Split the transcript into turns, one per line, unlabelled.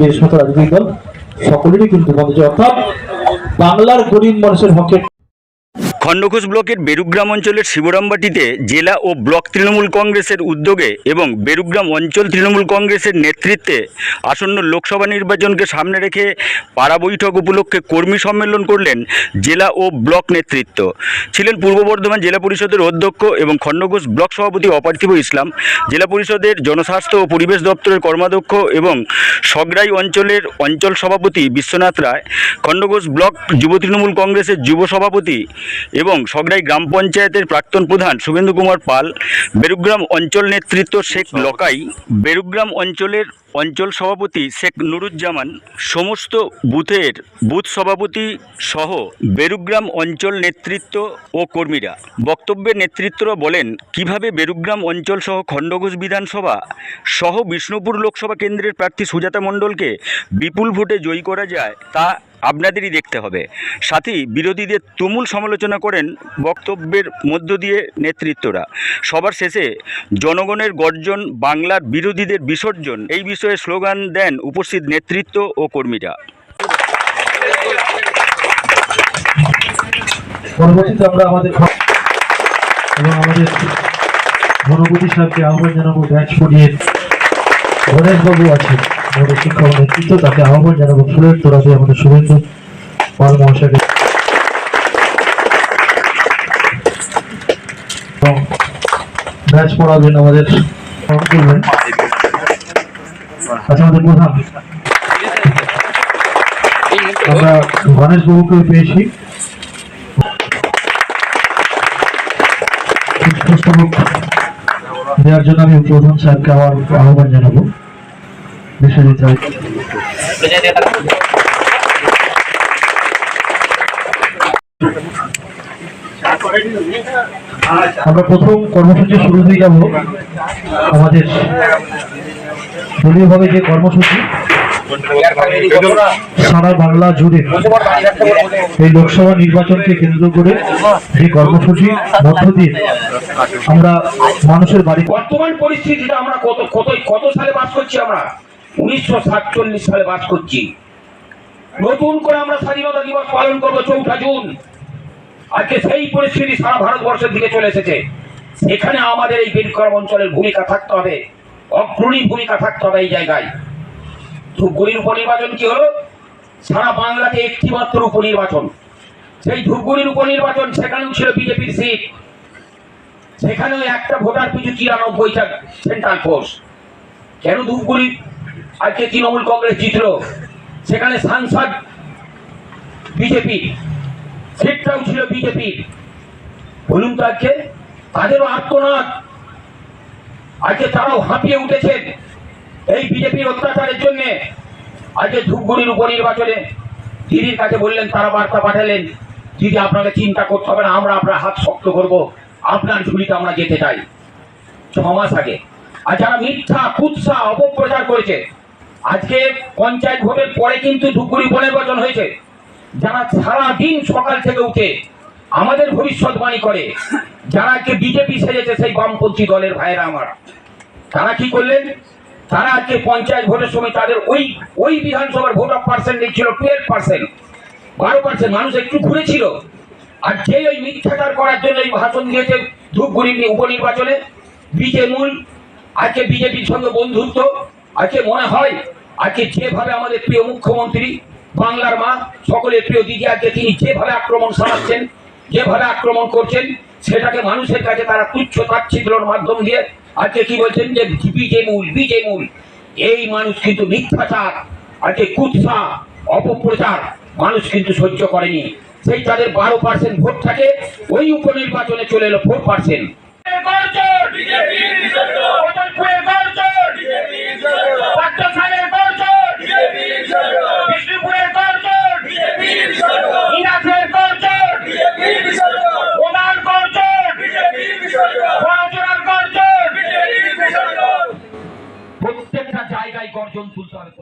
দেশ মতো রাজনৈতিক দল সকলেরই কিন্তু বন্ধ, অর্থাৎ বাংলার গরিব মানুষের হকের।
খণ্ডঘোষ ব্লকের বেরুগ্রাম অঞ্চলের শিবরামবাটিতে জেলা ও ব্লক তৃণমূল কংগ্রেসের উদ্যোগে এবং বেরুগ্রাম অঞ্চল তৃণমূল কংগ্রেসের নেতৃত্বে আসন্ন লোকসভা নির্বাচনকে সামনে রেখে পাড়া বৈঠক উপলক্ষে কর্মী সম্মেলন করলেন জেলা ও ব্লক নেতৃত্ব। ছিলেন পূর্ব বর্ধমান জেলা পরিষদের অধ্যক্ষ এবং খণ্ডঘোষ ব্লক সভাপতি অপার্থিব ইসলাম, জেলা পরিষদের জনস্বাস্থ্য ও পরিবেশ দপ্তরের কর্মাধ্যক্ষ এবং সগড়াই অঞ্চলের অঞ্চল সভাপতি বিশ্বনাথ রায়, খণ্ডঘোষ ব্লক যুব তৃণমূল কংগ্রেসের যুব সভাপতি এবং সগড়াই গ্রাম পঞ্চায়েতের প্রাক্তন প্রধান শুভেন্দু কুমার পাল, বেরুগ্রাম অঞ্চল নেতৃত্ব শেখ লকাই, বেরুগ্রাম অঞ্চলের অঞ্চল সভাপতি শেখ নুরুজ্জামান, সমস্ত বুথের বুথ সভাপতি সহ বেরুগ্রাম অঞ্চল নেতৃত্ব ও কর্মীরা। বক্তব্যে নেতৃত্বরা বলেন কিভাবে বেরুগ্রাম অঞ্চল সহ খণ্ডঘোষ বিধানসভা সহ বিষ্ণুপুর লোকসভা কেন্দ্রের প্রার্থী সুজাতা মণ্ডলকে বিপুল ভোটে জয়ী করা যায় তা আপনাদেরই দেখতে হবে। সাথী বিরোধীদের তুমুল সমালোচনা করেন বক্তব্যের মধ্য দিয়ে নেতৃত্বরা। সবার শেষে জনগণের গর্জন, বাংলার বিরোধীদের বিসর্জন, এই বিষয়ে স্লোগান দেন উপস্থিত নেতৃত্ব ও কর্মীরা।
পরবর্তীতে আমরা আমাদের গণপতি সাহেবকে আহ্বান জানাবো। ব্যাচ পড়িয়ে গণেশবাবু আছেন আমাদের শিক্ষক নেতৃত্ব, তাকে আহ্বান জানাবো ফুলের তোড়া দিয়ে আমাদের শুভেন্দু পাল মহাশয়কে ব্যাচ পড়াবেন আমাদের করবেন। আচ্ছা, আমাদের প্রধান আমরা গণেশবাবুকে পেয়েছি, দেওয়ার জন্য আমি প্রধান সাহেবকে আমার আহ্বান জানাবো। আমরা প্রথম কর্মসূচি শুরু হয়ে যাব। আমাদের দলীয়ভাবে যে কর্মসূচি সারা বাংলা জুড়ে এই লোকসভা নির্বাচনকে কেন্দ্র করে যে কর্মসূচি মধ্য দিয়ে আমরা মানুষের বাড়ি।
বর্তমান পরিস্থিতিটা আমরা কত সালে বাস করছি? আমরা 1947 সালে বাস করছি। নতুন করে আমরা স্বাধীনতা দিবস পালন করবো 4 জুন। আজকে সেই পরিস্থিতি সারা ভারতবর্ষের দিকে চলে এসেছে। এখানে আমাদের এই বেরুগ্রাম অঞ্চলের ভূমিকা থাকতে হবে, অগ্রণী ভূমিকা থাকতে হবে এই জায়গায়। ধূপগুড়ির উপনির্বাচন কি হলো? সারা বাংলাতে একটি মাত্র উপনির্বাচন, সেই ধূপগুড়ির উপনির্বাচন। সেখানেও ছিল বিজেপির সিট, সেখানেও একটা ভোটার পিছু 93টা সেন্ট্রাল ফোর্স। কেন ধূপগুড়ি আজকে তৃণমূল কংগ্রেস জিতল? সেখানে সাংসদ বিজেপি, সিটটাও ছিল বিজেপির। বলুন তো আজকে তাদেরও আত্মনাদ, আজকে তারাও হাঁপিয়ে উঠেছেন এই বিজেপির অত্যাচারের জন্য। আজকে ধূপগুড়ির উপনির্বাচনে দিদির কাছে বললেন, তারা বার্তা পাঠালেন, দিদি আপনাকে চিন্তা করতে হবে না, আমরা আপনার হাত শক্ত করব, আপনার ঝুলিতে আমরা যেতে চাই। 6 মাস আগে। আর যারা মিথ্যা কুৎসা অপপ্রচার করেছে, আজকে পঞ্চায়েত ভোটের পরে কিন্তু ধূপগুড়ি উপনির্বাচন হয়েছে। যারা সারাদিন সকাল থেকে উঠে আমাদের ভবিষ্যৎবাণী করে, যারা আজকে বিজেপি সেজেছে, সেই বামপন্থী দলের ভাইয়েরা আমার, তারা কি করলেন? তারা আজকে পঞ্চায়েত ভোটের সময় তাদের ওই বিধানসভার ভোট অফ পার্সেন্টেজ ছিল 12%, 12%। মানুষ একটু ঘুরেছিল। আর যে ওই মিথ্যাচার করার জন্য এই ভাষণ দিয়েছে ধূপগুড়ি উপনির্বাচনে, বিজেমূল, আজকে বিজেপির সঙ্গে বন্ধুত্ব। আজকে মনে হয় আজকে যেভাবে আমাদের প্রিয় মুখ্যমন্ত্রী, বাংলার মা, সকলের প্রিয় দিদি, আজকে তিনি যেভাবে আক্রমণ চালাচ্ছেন, যেভাবে আক্রমণ করছেন, সেটাকে মানুষের কাছে তারা তুচ্ছ তাচ্ছিল্যের মাধ্যম দিয়ে আজকে কি বলছেন যে বিজেমূল। এই মানুষ কিন্তু মিথ্যাচার, আজকে কুৎসা অপপ্রচার মানুষ কিন্তু সহ্য করেনি। সেই তাদের 12% ভোট থাকে, ওই উপনির্বাচনে চলে এলো 4%। প্রত্যেকটা জায়গায় গর্জন তুলতে হবে।